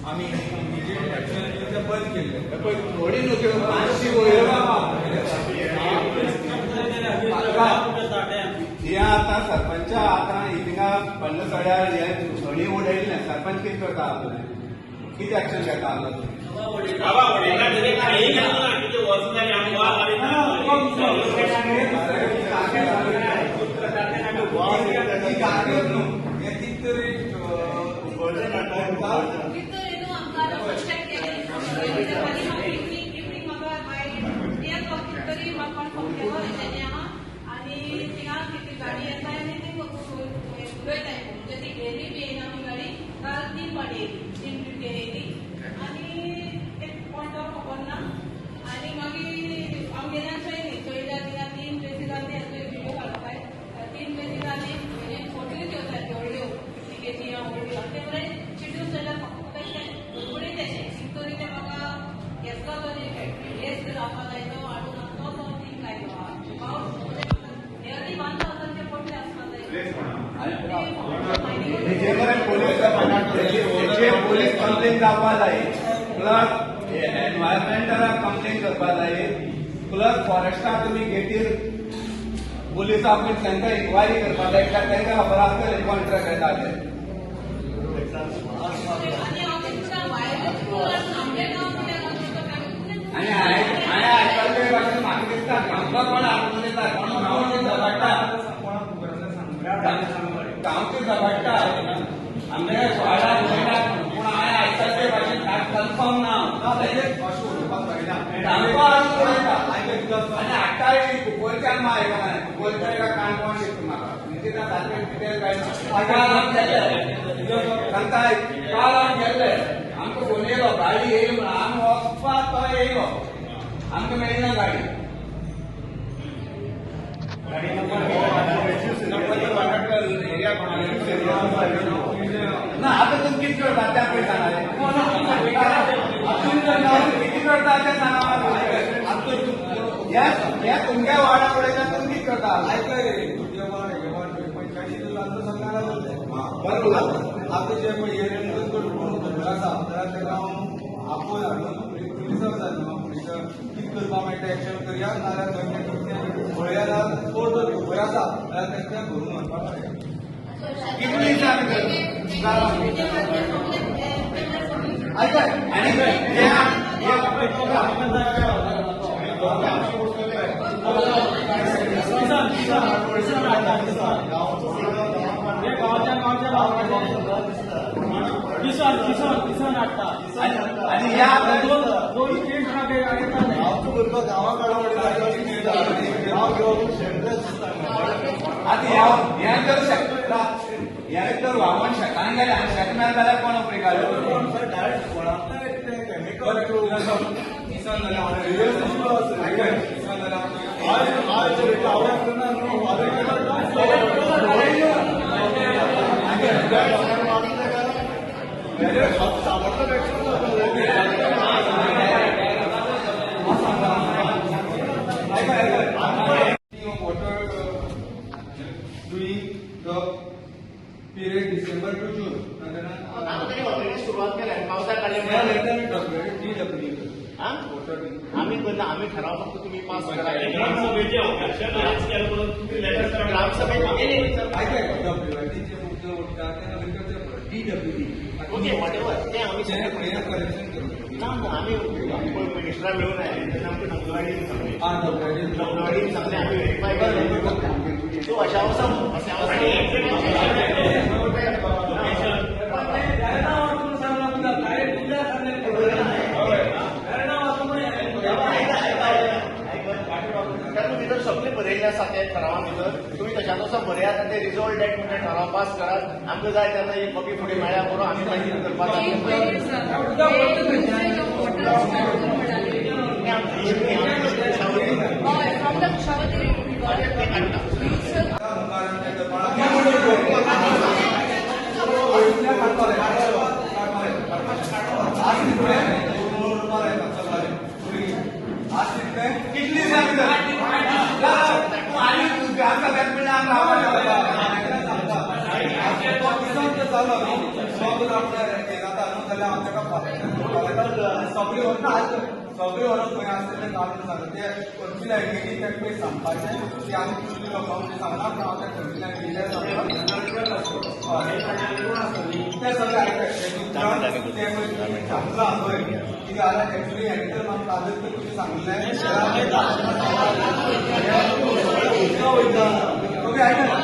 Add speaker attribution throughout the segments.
Speaker 1: आम्ही immediate action बंद केले थोडी नको 500 वयर हे आता सरपंच आता हिंगा पडलं सड्यार हे सडी उडयले सरपंच कितें करता कितें ऍक्शन घेता
Speaker 2: गाडी येता आनी ती उलयताय म्हणजे ती गेली बी येना आमी गाडी काल 3 पाटी येयली 3 ड्युटी येयली आनी एक पॉयंटार खबर ना आनी मागीर आमगेल्यान चयली चयल्या तिका 3 प्लेसीसांनी येतोय व्हिडिओ काडपाय 3 प्लेसीसांनी फोटोय घेवतात व्हडल्यो टिकेटी व्हडल्यो ते बरें शेड्यूल जाल्यार फक्त तशें उडीत तेशें तरी ते म्हाका घेतलो तो हेच जावपा जाय तो हाडून तो थींग लायलो
Speaker 1: पोलीस कंप्लेन जावपा जाय प्लस एनवायरमेंटला कंप्लेन करपा जाय प्लस फॉरेस्टाक तुमी गेटीर पुलिसाक तांकां इन्क्वायरी करपा जाय तांकां खबर आसतलें कॉन्ट्रॅक्ट येता ते आनी हांवें आयकल्ले भाशेन म्हाका दिसता आमकां कोण हाडून दिता कोण गांवचे झगडटा गांवचे झगडटा आमच्या सोळा उलयतात पूण हांवें आयकल्ले भाशेन कन्फर्म ना तांकां हाडून उडयता आनी हाडटाय कुंकळच्यान आयकना कुंकळच्या एका काणकोण दिसता म्हाका म्हणजे सारकें डिटेल कांय काल हांव गेल्ले सांगताय काल हांव गेल्ले आमकां फोन येयलो गाडी येयली म्हणून आमी वचपाक तो येयलो आमकां मेळना गाडी ना आता तुम्ही किती करता त्या किती करता ते सांगा या तुमच्या वाडा पडयता तुम्ही किती करता ऐकलं रे तुमच्या वाड हे वाड पंचायती सांगणार बरोबर आता जे आसा तेका आपोय हाडून पुलिसाक जाय पुलिस कितें करपा मेळटा एक्शन करया नाल्यार पळया चोर जर खबर आसा जाल्यार तेंकां धरून व्हरपाक मेळटा कितले दिसांनी किसान हाडटा आनी ह्या दोन तीन गांवचो भुरगो गांवां काडून हे जर वामन शेतान गेले आनी शेत मेळ जाल्यार कोण उपेग direct chemical Kisan period December to June. सुरुवात केल्या पावसा काढले आम्ही करना आम्ही ठराव फक्त तुम्ही पास करा ओके वॉटेवर ते आम्ही करेक्शन करू ना आम्ही मिनिस्टरा मिळून आहे आमचे नववाडी सांगले आम्ही व्हेरीफाय करतो तो अशा सगळे बरयल्ले आसा ते ठरावा भितर तुम्ही तशाच असो बरयात आनी ते रिजॉल्ट डेट म्हणजे ठराव पास करात आमकां जाय तेन्ना एक कॉपी फुडें मेळ्ळ्या बरो आमी मागीर करपाक कितली चालू जाल्यार हांव ताका फाल्यां सगळीं व्हरता सगळीं व्हरून खंय आसतलें काडून सांगता ते खंयची लँग्वेजी ताका पयलीं सांगपाचें ते आमी तुमी लोकांक सांगना पूण हांव त्या खंयची लँग्वेजीचेर सांगता ते सगळें आयकता ते पयलीं सांगला पळय कितें जाल्यार एक्चुली हें तर म्हाका काजूच तर तुमी सांगलें ओके आयकता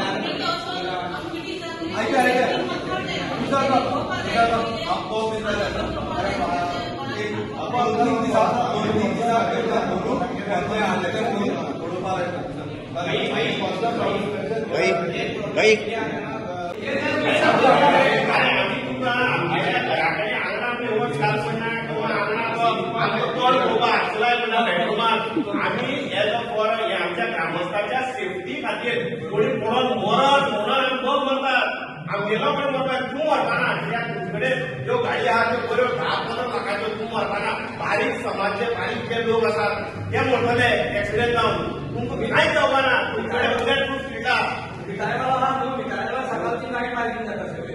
Speaker 3: आम्ही एज अ फॉर आमच्या ग्रामस्थांच्या सेफ्टी खातीर कोणी पडून मरत म्हणून बघ म्हणतात आमगेलो पण म्हणतात तूं व्हरताना कित्याक तुजे कडेन ज्यो गाडी आहा त्यो बऱ्यो 10-15 लाखाच्यो तूं व्हरताना बारीक समाजचे बारीक जे लोक आसात ते म्हणटले एक्सिडेंट जावन तुमकां कांयच जावपा ना तुजे कडेन बुलेट प्रूफ सीट आहा
Speaker 1: मिठाईवाला हा तो मिठाईवाला सकाळची नाईट पार्किंग जाता सगळे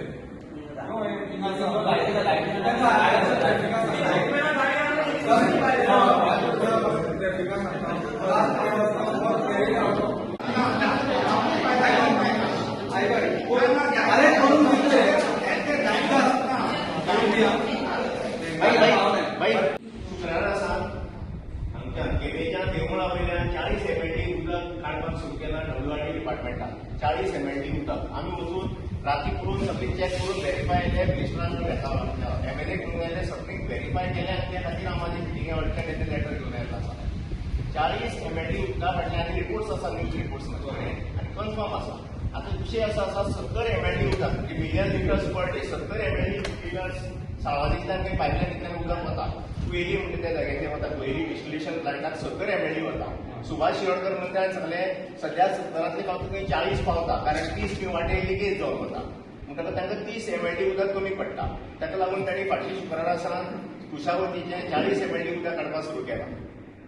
Speaker 3: शुक्रार आसा आमच्या केपेच्या देवळा वयल्यान 40 MLD उदक काडपाक सुरू केला WRD डिपार्टमेंटान 40 MLD उदक आमी वचून राती करून सगळी चॅक करून व्हेरीफाय केले मिनिस्टरांकडे येता MLA करून आयले सगळी व्हेरीफाय केले आनी त्या खातीर हांव म्हाजी मिटिंगे वडच्यान लेटर घेवन येता आसा 40 MLD उदका फाटल्यान आनी रिपोर्ट्स आसा न्यूज रिपोर्ट्स म्हजे आनी कन्फर्म आसा आता विषय असा आसा 70 MLD उदक million litres per day 70 MLD litres साळावलींतल्यान काही पायपलायनींतल्यान उदक वता कुयली म्हणटा त्या जाग्याचेर वता कुयली डिस्टिलेशन प्लांटाक 70 MLD वता सुभाष शिरोडकर म्हणटा सगळे सध्या 70 पावता थंय 40 पावता कारण 30 वाटे लिकेज जावन वता म्हणटकच तांकां 30 MLD उदक कमी पडटा ताका लागून तांणी फाटल्या शुक्रारा सावन कुशावतीचें 40 MLD उदक काडपाक सुरू केलां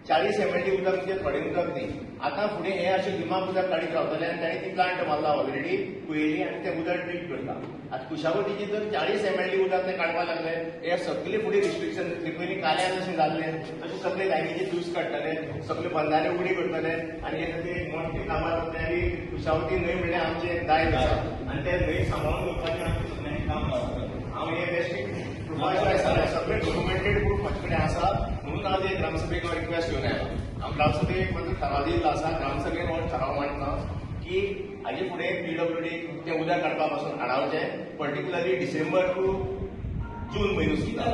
Speaker 3: 40 MLD उदक म्हणजे थोडें उदक न्ही आतां फुडें हे अशें गिमाक उदक काडीत रावतले आनी तांणी ती प्लांट मारला ऑलरेडी कुयली आनी तें उदक ट्रीट करता आतां कुशावतीची जर 40 MLD उदक ते काडपाक लागले हे सगळे फुडें रिस्ट्रिक्शन जातली पयलीं काल्यार जशें जाल्लें तशें सगळे लायनीचे ज्यूस काडटले सगळे बंधारे उडी करतले आनी हे खातीर मोठे कामां करतले आनी कुशावती न्हंय म्हणल्यार आमचें दायज आसा आनी ते न्हंय सांबाळून घेवपाचें आमचें सगळ्यांनी काम करतलें हांव हे बेश्टे सगळे डॉक्युमेंटेड प्रूफ म्हाजे कडेन आसा म्हणून हांव ते ग्रामसभेक रिक्वेस्ट घेवन आयला हांव ग्रामसभेक म्हणजे थाराव दिल्लो आसा ग्रामसभेन हो थाराव मांडटा की हाजे फुडें PWD तें उदक काडपा पासून आडावचें पर्टिक्युलरली डिसेंबर टू जून म्हयनो सुद्दां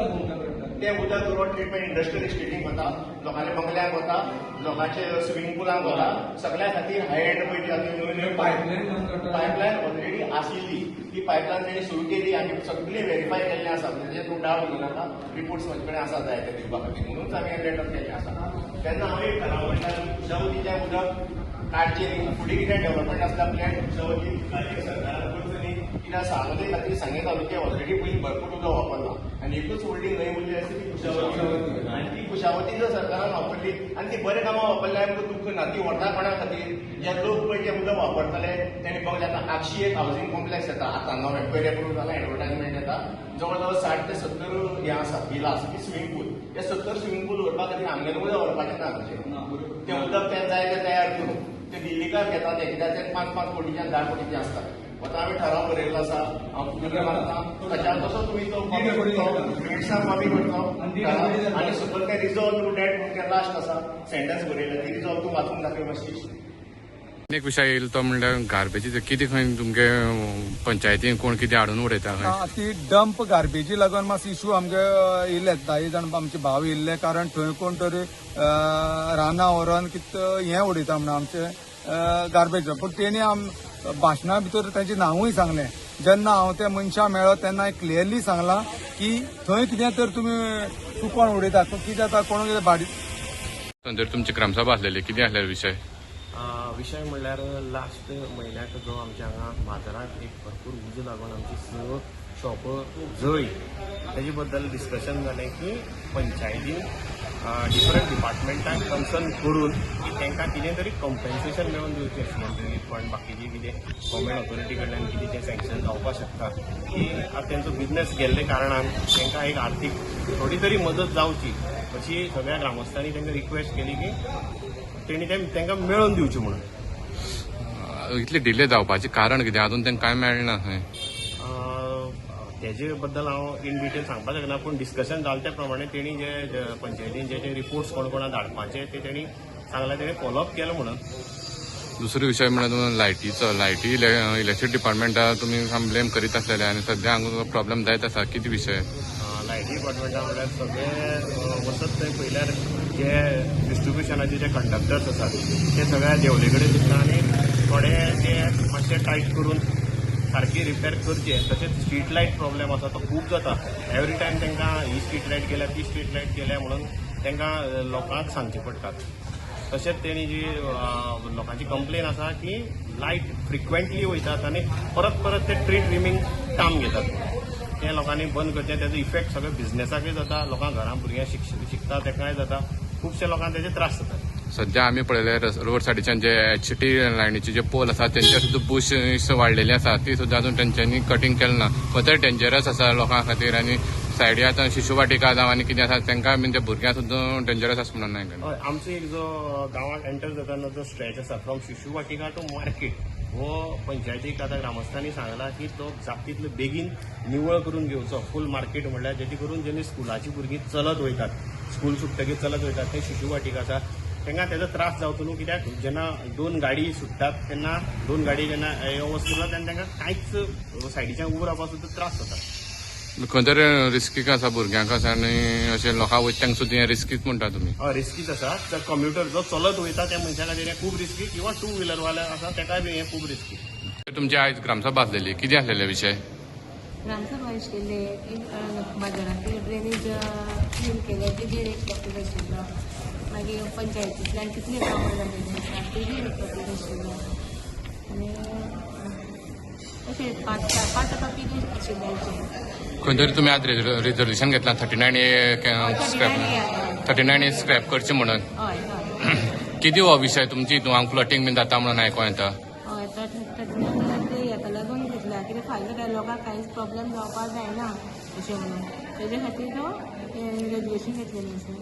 Speaker 3: तें उदक रोड ट्रिटमेंट इंडस्ट्रियल इस्टेटीक वता लोकांच्या बंगल्यांक वता लोकांच्या स्विमींग पुलांक वता सगळ्या खातीर हाय एंड पळय पायपलायन ऑलरेडी आशिल्ली ती पायपलायन तेणी सुरू केली आनी सगळी व्हेरीफाय केल्लें आसा म्हणजे तूं डावट घेवं नाका रिपोर्ट्स म्हजे कडेन आसा जाय ते दिवपा खातीर म्हणूनच हांवें हें लेटर केल्लें आसा तेन्ना हांव एक थाराव म्हणटा कुशावतीचें उदक काडचें फुडें कितें डेव्हलपमेंट आसता प्लॅन कुशावती सरकारान करचो न्ही कित्याक साळोले खातीर सांगे तालुके ऑलरेडी पयलीं भरपूर उदक वापरला आनी एकूच व्हडली न्हंय उरली आसा ती कुशावती आनी ती कुशावती जर सरकारान वापरली आनी ती बरें कामां वापरल्या दुख ना ती व्हरता कोणा खातीर जे लोक पळय जे उदक वापरतले तेणी बघले आतां आगशी एक हावजींग कॉम्प्लेक्स येता आतां नवें पयलें अप्रूव जाला एडवर्टायजमेंट येता जवळ जवळ 60 ते 70 हें आसा बिलां आसा ती स्विमींग पूल हे 70 स्विमींग पूल व्हरपा खातीर आमगेलें उदक व्हरपाचें ना खंयचें तें उदक तें जाय तें तयार करून ते दिल्लीकार घेता ते कित्याक ते 5-5 कोटीच्यान 10 कोटीचें आसता आतां आमी थाराव बरयल्लो आसा हांव तुमकां मागता तशा तसो तुमी तो मिनिट्सां कमी करतो आनी सकयल ते रिजॉल्व टू डेट म्हणून ते लास्ट आसा सेंटन्स बरयला ती रिजॉल्व तूं वाचूंक दाखय मातशी
Speaker 4: एक विशय येयलो तो म्हणल्यार गार्बेजीचो कितें खंय तुमगे पंचायतीन कोण कितें हाडून उडयता खंय
Speaker 1: ती डंप गार्बेजी लागून मातसो इशू आमगे येयले 10 जाण आमचे भाव येयल्ले कारण थंय कोण तरी रानां व्हरोन कितें हें उडयता म्हणून आमचे गार्बेज पूण तेणी भाशणा भितर तांचें नांवूय सांगलें जेन्ना हांव त्या मनशाक मेळ्ळो तेन्ना क्लियरली सांगलां की थंय कितें तर तुमी चुकोन उडयता कितें जाता कोण भाडी
Speaker 4: जर तुमची ग्रामसभा आसलेली कितें आसलेलो विशय
Speaker 5: विषय म्हणल्यार लास्ट म्हयन्याक जो आमच्या हांगा बाजारांत एक भरपूर उज लागून आमची स शॉप जळी तेजे बद्दल डिस्कशन जालें की पंचायतीन डिफरंट डिपार्टमेंटांक कन्सर्न करून की तांकां कितें तरी कॉम्पेन्सेशन मेळोवन दिवचें सीएम रिलीफ फंड बाकीची कितें गव्हर्मेंट ऑथॉरिटी कडल्यान कितें जें सँक्शन जावपाक शकता की आतां तेंचो बिझनेस गेल्ले कारणान तांकां एक आर्थीक थोडी तरी मदत जावची अशी सगळ्या ग्रामस्थांनी तांकां रिक्वेस्ट केली की तेणी तांकां मेळोवन दिवचें म्हणून.
Speaker 4: इतले डिले जावपाचें कारण कितें अजून तांकां कांय मेळना खंय.
Speaker 5: तेजे बद्दल हांव इन डिटेल सांगपाक शकना पूण डिस्कशन जालें त्या प्रमाणे तेणी जे पंचायतीन जे रिपोर्ट्स कोण कोणाक धाडपाचे ते तेणी सांगला तेणी फॉलोअप केलो म्हणून.
Speaker 4: दुसरो विशय म्हळ्यार लायटीचो. लायटी इलेक्ट्रीक डिपार्टमेंटा तुमी ब्लेम करीत आसलेले आनी सद्या हांगा प्रॉब्लेम जायत आसा. कितें विशय?
Speaker 5: लायटी डिपार्टमेंटा म्हणल्यार सगळे वचत थंय पयल्यार जे डिस्ट्रिब्युशनाचे जे कंडक्टर्स आसात ते सगळ्या देवले कडेन दिसता आनी थोडे ते मातशे टायट करून सारकी रिपेर करचे. तशेंच स्ट्रीट लायट प्रॉब्लेम आसा तो खूब जाता. एवरी टायम तांकां ही स्ट्रीट लायट गेल्या ती स्ट्रीट लायट गेल्या म्हणून तांकां लोकांक सांगचे पडटात. तशेंच तेणी जी लोकांची कंप्लेन आसा की लायट फ्रिक्वेंटली वयतात आनी परत परत ते ट्री ट्रिमींग काम घेतात. ते लोकांनी बंद करचें. तेजो इफेक्ट सगळ्या बिझनेसाकय जाता, लोकांक घरांत भुरग्यां शिकता तेकाय जाता. खुबशे लोकांक तेजे त्रास जातात.
Speaker 4: सध्या आमी पळयले रोड सायडीच्यान जे HT लायनीचे जे पोल आसा तेंचेर सुद्दां बुश वाडलेली आसा ती सुद्दां अजून तेंच्यांनी कटींग केलें ना. खंय तरी डेंजरस आसा लोकां खातीर आनी सायडी आतां शिशू वाटिका जावं आनी कितें आसा तांकां बीन त्या भुरग्यांक सुद्दां डेंजरस आसा म्हणून नाही.
Speaker 5: हय, आमचो एक जो गांवांत एंटर जाताना जो स्ट्रेच आसा फ्रॉम शिशू वाटिका टू मार्केट हो पंचायतीक आतां ग्रामस्थांनी सांगला की तो जाता बेगीन निवळ करून घेवचो. फूल मार्केट म्हणल्यार जेणे करून जेन्ना स्कुलाची भुरगीं चलत वयतात, स्कूल सुट्टकीर चलत वयतात ते शिशू वाटिका आसा तांकां तेजो त्रास जावचो न्हू. कित्याक जेन्ना 2 गाडी सुट्टात तेन्ना 2 गाडी जेन्ना यो वच करतात तेन्ना तांकां कांयच सायडीच्यान उबो रावपाक सुद्दां त्रास जाता.
Speaker 4: खंय तरी रिस्कीक आसा भुरग्यांक आसा आनी अशें लोकांक वयता तांकां सुद्दां रिस्कीच म्हणटा तुमी.
Speaker 5: हय, रिस्कीच आसा. तर कम्युटर जो चलत वयता त्या मनशा खातीर हें खूब रिस्की किंवा 2 व्हिलरवाले आसा तेकाय बी हें खूब रिस्की.
Speaker 4: तुमची आयज ग्रामसभा आसलेली. कितें आसलेले विशय?
Speaker 6: ग्रामसभा आशिल्ले की बाजारांतले ड्रेनेज क्लीन केले तेजेर एक टॉपीक आशिल्लो. मागीर पंचायतींतल्यान कितले कामां जाल्लेली आसा तेजेर एक टॉपीक आशिल्लो. आनी अशें 5 टॉपीक आशिल्ले.
Speaker 4: खंय तरी तुमी आज रिजर्वेशन घेतलां 39A स्क्रॅप करचें म्हणून.
Speaker 6: हय हय
Speaker 4: कितें हो विशय तुमची हितून फ्लटिंग बीन जाता म्हणून आयको येता.
Speaker 6: हय, ते हेका लागून घेतला कित्याक फाल्यां काय लोकांक कांयच प्रॉब्लेम जावपाक जायना अशें म्हणून तेजे खातीर तो रेजल्युशन घेतलेलें आसा.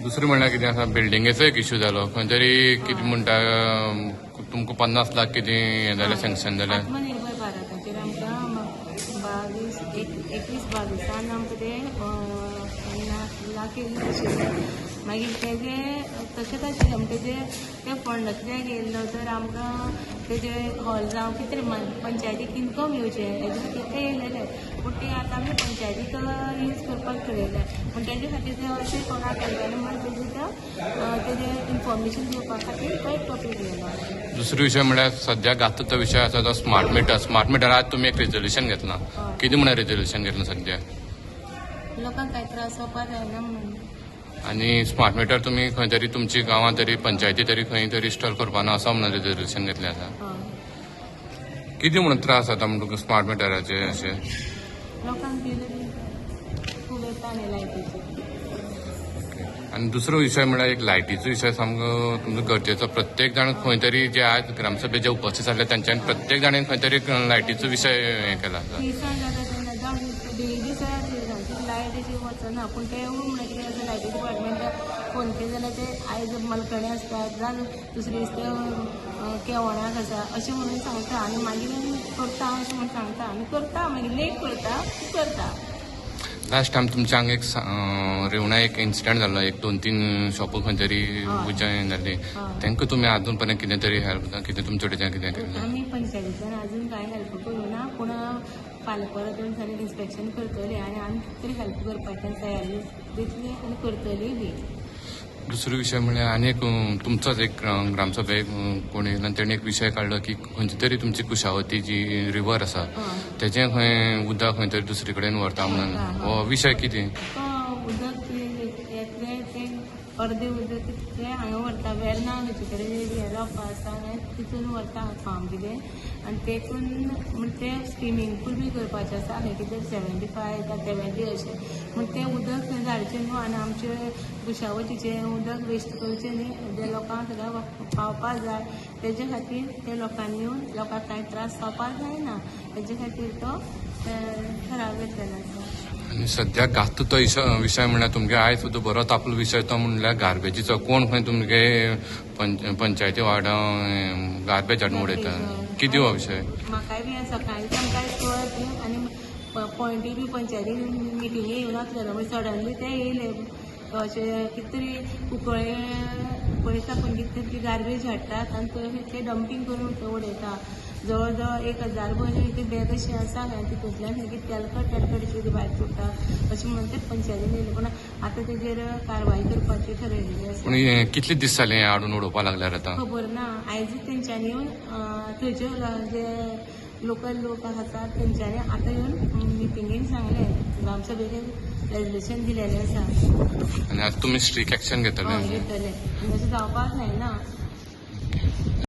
Speaker 4: दुसरें म्हणल्यार कितें आसा बिल्डिंगेचो एक इश्यू जालो. खंय तरी कितें म्हणटा तुमकां 50 लाख कितें हें जालें सँक्शन जालें.
Speaker 6: आत्मनिर्भर भारताचेर आमकां 21-22 आमकां ते 50 लाख येयल्ले आशिल्ले. मागीर तेजे तशेंच आशिल्लें म्हणजे ते फंड कितें गेल्लो तर आमकां तेजे हॉल जावं कितें पंचायतीक इन्कम येवचें हेजे खातीर ते येयलेले. पूण ते आतां आमी पंचायतीक यूज करपाक ठरयले. पूण तेजे खातीर ते अशें कोणाक केलें म्हणून तेजे इन्फॉर्मेशन दिवपा खातीर तो एक टॉपीक येयलो.
Speaker 4: दुसरो विशय म्हणल्यार सद्या घातलो तो विशय आसा तो स्मार्ट मिटर. स्मार्ट मिटर आज तुमी एक रिजोल्युशन घेतलां. कितें म्हणून रिजोल्युशन घेतलां सद्या?
Speaker 6: लोकांक कांय त्रास जावपाक जायना म्हणून.
Speaker 4: आनी स्मार्ट मिटर तुमी खंय तरी तुमची गांवांत तरी पंचायती तरी खंय तरी इन्स्टॉल करपाना असो म्हणून रिजोल्युशन घेतलें आसा. कितें म्हणून त्रास जाता म्हणून तुका स्मार्ट मिटराचे अशें?
Speaker 6: लोकांक बिल खूब येता न्ही लायटीचे.
Speaker 4: आनी दुसरो विशय म्हणल्यार एक लायटीचो विशय सामको तुमचो गरजेचो. प्रत्येक जाण खंय तरी जे आज ग्रामसभेचे जे उपस्थित जाल्ले तांच्यांनी प्रत्येक जाणेन खंय तरी लायटीचो विशय हें केला.
Speaker 6: दिसान जाता तेन्ना जावं डेली लायट अशी वचना. पूण ते म्हणून कितें आसा लायटी डिपार्टमेंटाक फोन केले जाल्यार ते आयज मलकडे आसतात जाल्यार दुसरे दीस ते केवण्याक आसा अशें म्हणून सांगता आनी मागीर करता अशें म्हणून सांगता आनी करता मागीर लेट करता.
Speaker 4: लास्ट टायम तुमच्या हांगा एक रेवणा एक इन्सिडंट जाल्लो. एक 2-3 शॉपां खंय तरी उजय जाल्ली. तांकां तुमी आजून पर्यंत कितें तरी हेल्प कितें तुमचे कडच्यान कितें केलें?
Speaker 6: आमी पंचायतींतल्यान आजून कांय हेल्प करूना. पूण फाल्यां परत येवन सारकें इन्स्पेक्शन करतली आनी आमी कितें तरी हेल्प करपाचें तयारी दितली आनी करतली बी.
Speaker 4: दुसरो विशय म्हणल्यार आनी एक तुमचोच एक ग्रामसभेक कोणी येयला तेणें एक विशय काडलो की खंयची तरी तुमची कुशावती जी रिवर आसा तेजें खंय उदक खंय तरी दुसरे कडेन व्हरता म्हणून. हो विशय कितें?
Speaker 6: उदक येतलें तें अर्दे उदक ते हांगा व्हरता वेर्ना खंयचे कडेन हे जावपा आसा तितून व्हरता फार्म कितें आनी तेतून म्हणजे ते स्विमींग पूल बी करपाचें आसा खंय कितें 75 काय 70 अशें म्हणजे तें उदक थंय धाडचें न्हू आनी आमचे कुशावतीचें उदक वेस्ट करचें न्ही जे लोकांक सगळ्यांक पावपा जाय तेजे खातीर ते लोकांनी येवन लोकांक कांय त्रास जावपाक जायना हेजे खातीर तो ठराव घेतलेलो आसा.
Speaker 4: आनी सध्या गात तो विशय म्हणल्यार तुमगे आयज सुद्दां बरो तापलो विशय तो म्हणल्यार गार्बेजीचो कोण खंय तुमगे पंचायती वार्डा गार्बेज हाडून उडयता कितें हो विशय?
Speaker 6: म्हाकाय बी सकाळीं आमकां कळत आनी पॉयंटी बी पंचायती मिटिंगे येवन आसलेलो म्हणजे सडनली ते येयले अशें कितें तरी उकळे पळयता पूण कितें तरी गार्बेज हाडटात आनी ते डंपींग करून उडयता जवळ जवळ 1000 भर ते बॅग अशी आसा काय तितूंतल्यान कितें तेलकट कितें भायर पडटा अशें म्हणून ते पंचायतीन येयले पूण आतां तेजेर कारवाय करपाची ठरयिल्ली आसा.
Speaker 4: पूण कितले दीस जाले हें हाडून उडोवपा लागल्यार आतां?
Speaker 6: खबर ना आयज तेंच्यांनी येवन थंयचे जे लोकल लोक आसात तेंच्यांनी आतां येवन मिटिंगेन सांगलें ग्रामसभेक रेजल्युशन दिलेलें आसा
Speaker 4: आनी आतां तुमी स्ट्रीक एक्शन घेतले?
Speaker 6: घेतले आनी तशें जावपाक जायना.